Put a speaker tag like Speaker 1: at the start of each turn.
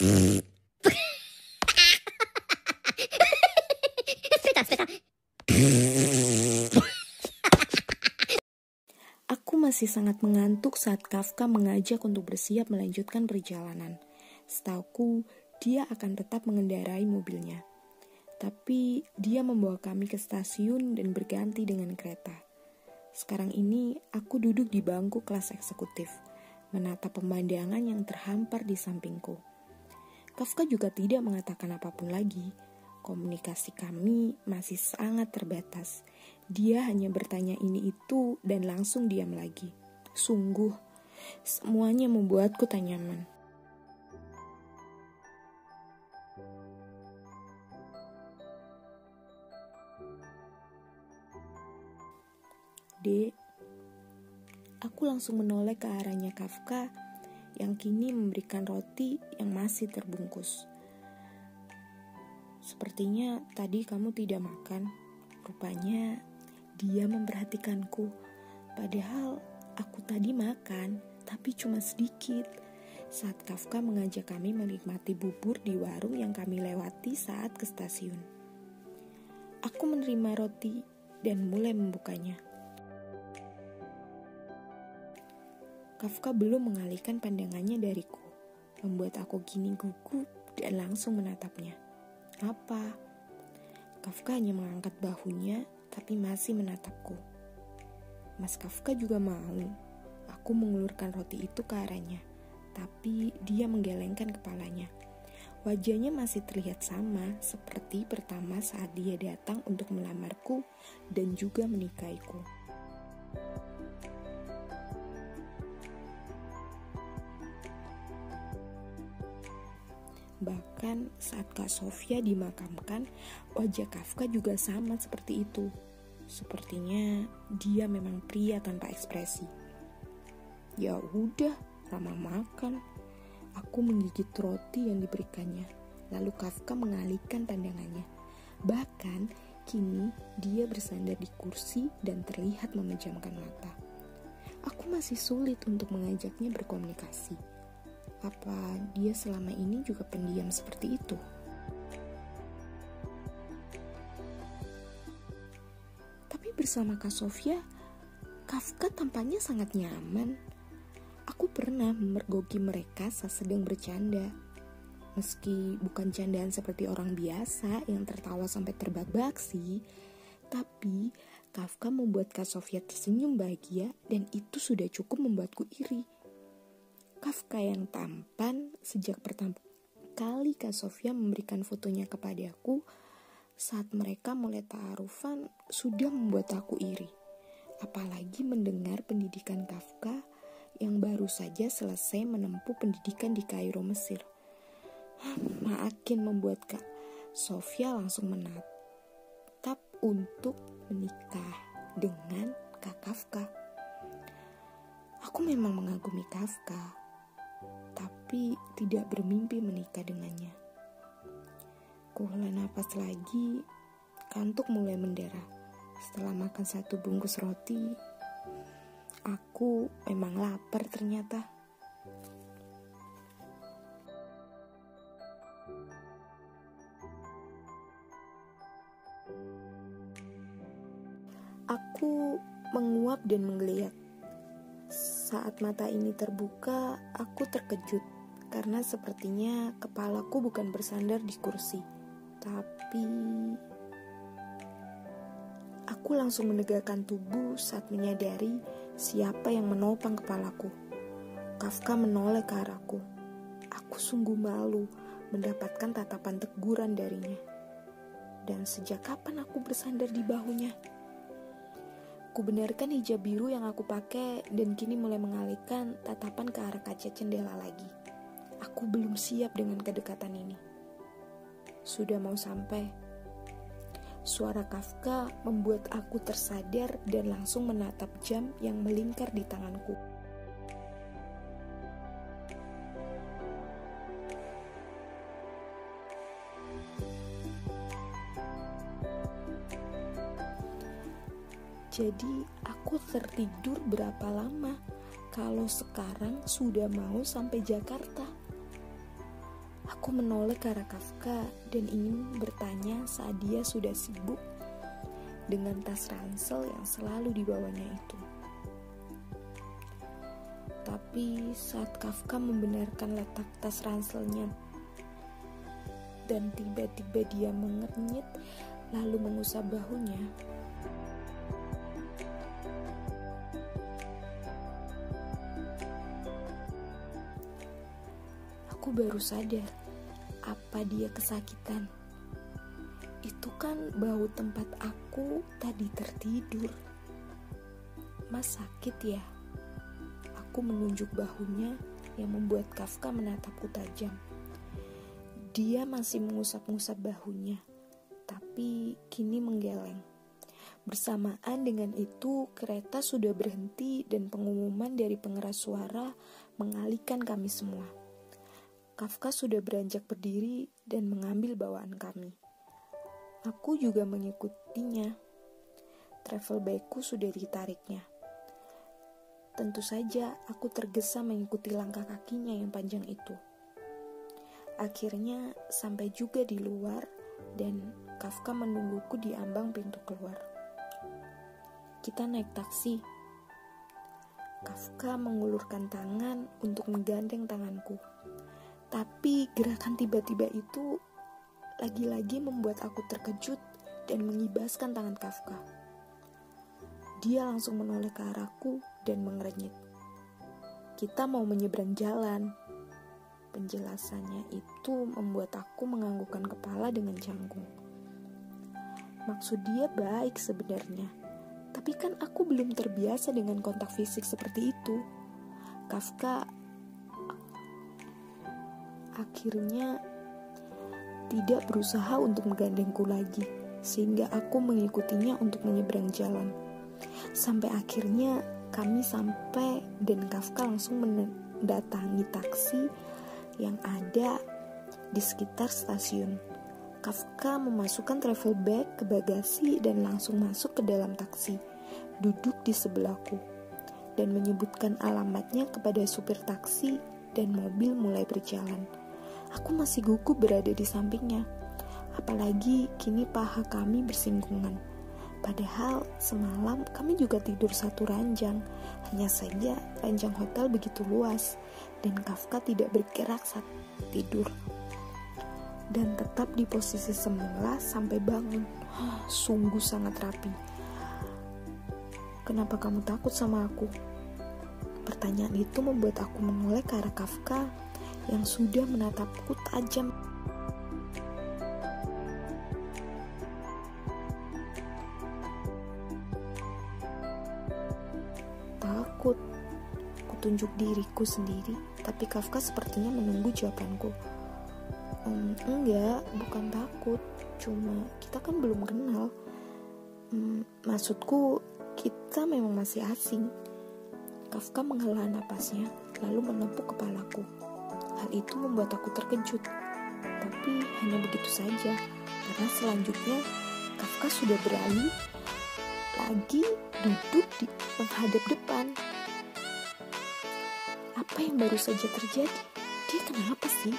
Speaker 1: Aku masih sangat mengantuk saat Kafka mengajak untuk bersiap melanjutkan perjalanan. Setauku, dia akan tetap mengendarai mobilnya. Tapi dia membawa kami ke stasiun dan berganti dengan kereta. Sekarang ini aku duduk di bangku kelas eksekutif, menatap pemandangan yang terhampar di sampingku. Kafka juga tidak mengatakan apapun lagi. Komunikasi kami masih sangat terbatas. Dia hanya bertanya ini itu dan langsung diam lagi. Sungguh, semuanya membuatku tak nyaman. Dek, aku langsung menoleh ke arahnya Kafka yang kini memberikan roti yang masih terbungkus. Sepertinya tadi kamu tidak makan. Rupanya dia memperhatikanku. Padahal aku tadi makan, tapi cuma sedikit. Saat Kafka mengajak kami menikmati bubur di warung yang kami lewati saat ke stasiun. Aku menerima roti dan mulai membukanya. Kafka belum mengalihkan pandangannya dariku, membuat aku kini gugup dan langsung menatapnya. Apa? Kafka hanya mengangkat bahunya, tapi masih menatapku. Mas Kafka juga mau. Aku mengulurkan roti itu ke arahnya, tapi dia menggelengkan kepalanya. Wajahnya masih terlihat sama seperti pertama saat dia datang untuk melamarku dan juga menikahiku. Bahkan saat Kak Sofia dimakamkan, wajah Kafka juga sama seperti itu. Sepertinya dia memang pria tanpa ekspresi. Ya udah, lama makan. Aku menggigit roti yang diberikannya. Lalu Kafka mengalihkan pandangannya. Bahkan kini dia bersandar di kursi dan terlihat memejamkan mata. Aku masih sulit untuk mengajaknya berkomunikasi. Apa dia selama ini juga pendiam seperti itu? Tapi bersama Kak Sofia, Kafka tampaknya sangat nyaman. Aku pernah memergoki mereka saat sedang bercanda. Meski bukan candaan seperti orang biasa yang tertawa sampai terbak-bak sih, tapi Kafka membuat Kak Sofia tersenyum bahagia dan itu sudah cukup membuatku iri. Kafka yang tampan sejak pertama kali Kak Sofia memberikan fotonya kepadaku saat mereka mulai ta'arufan sudah membuat aku iri. Apalagi mendengar pendidikan Kafka yang baru saja selesai menempuh pendidikan di Kairo, Mesir. Makin membuat Kak Sofia langsung menatap untuk menikah dengan Kak Kafka. Aku memang mengagumi Kafka, tapi tidak bermimpi menikah dengannya. Kuhela napas lagi, kantuk mulai mendera. Setelah makan satu bungkus roti, aku memang lapar ternyata. Aku menguap dan menggeliat. Saat mata ini terbuka, aku terkejut karena sepertinya kepalaku bukan bersandar di kursi, tapi aku langsung menegakkan tubuh saat menyadari siapa yang menopang kepalaku. Kafka menoleh ke arahku. Aku sungguh malu mendapatkan tatapan teguran darinya. Dan sejak kapan aku bersandar di bahunya? Ku benarkan hijab biru yang aku pakai dan kini mulai mengalihkan tatapan ke arah kaca jendela lagi. Aku belum siap dengan kedekatan ini. Sudah mau sampai. Suara Kafka membuat aku tersadar dan langsung menatap jam yang melingkar di tanganku. Jadi aku tertidur berapa lama kalau sekarang sudah mau sampai Jakarta? Aku menoleh ke arah Kafka dan ingin bertanya saat dia sudah sibuk dengan tas ransel yang selalu dibawanya itu. Tapi saat Kafka membenarkan letak tas ranselnya dan tiba-tiba dia mengernyit lalu mengusap bahunya, aku baru sadar apa dia kesakitan. Itu kan bahu tempat aku tadi tertidur. Mas sakit ya? Aku menunjuk bahunya yang membuat Kafka menatapku tajam. Dia masih mengusap-ngusap bahunya, tapi kini menggeleng. Bersamaan dengan itu, kereta sudah berhenti dan pengumuman dari pengeras suara mengalihkan kami semua. Kafka sudah beranjak berdiri dan mengambil bawaan kami. Aku juga mengikutinya. Travel bagku sudah ditariknya. Tentu saja aku tergesa mengikuti langkah kakinya yang panjang itu. Akhirnya sampai juga di luar dan Kafka menungguku di ambang pintu keluar. Kita naik taksi. Kafka mengulurkan tangan untuk menggandeng tanganku. Tapi gerakan tiba-tiba itu lagi-lagi membuat aku terkejut dan mengibaskan tangan Kafka. Dia langsung menoleh ke arahku dan mengernyit. Kita mau menyeberang jalan. Penjelasannya itu membuat aku menganggukkan kepala dengan canggung. Maksud dia baik sebenarnya, tapi kan aku belum terbiasa dengan kontak fisik seperti itu. Kafka akhirnya tidak berusaha untuk menggandengku lagi, sehingga aku mengikutinya untuk menyeberang jalan. Sampai akhirnya kami sampai dan Kafka langsung mendatangi taksi yang ada di sekitar stasiun. Kafka memasukkan travel bag ke bagasi dan langsung masuk ke dalam taksi, duduk di sebelahku, dan menyebutkan alamatnya kepada supir taksi dan mobil mulai berjalan. Aku masih gugup berada di sampingnya, apalagi kini paha kami bersinggungan. Padahal semalam kami juga tidur satu ranjang, hanya saja ranjang hotel begitu luas dan Kafka tidak bergerak saat tidur dan tetap di posisi semula sampai bangun. Sungguh sangat rapi. Kenapa kamu takut sama aku? Pertanyaan itu membuat aku menoleh ke arah Kafka yang sudah menatapku tajam. Takut. Kutunjuk diriku sendiri, tapi Kafka sepertinya menunggu jawabanku. Enggak, bukan takut. Cuma kita kan belum kenal. Maksudku, kita memang masih asing. Kafka menghela napasnya, lalu menepuk kepalaku. Hal itu membuat aku terkejut. Tapi hanya begitu saja, karena selanjutnya Kafka sudah beralih lagi duduk di menghadap depan. Apa yang baru saja terjadi? Dia kenapa sih?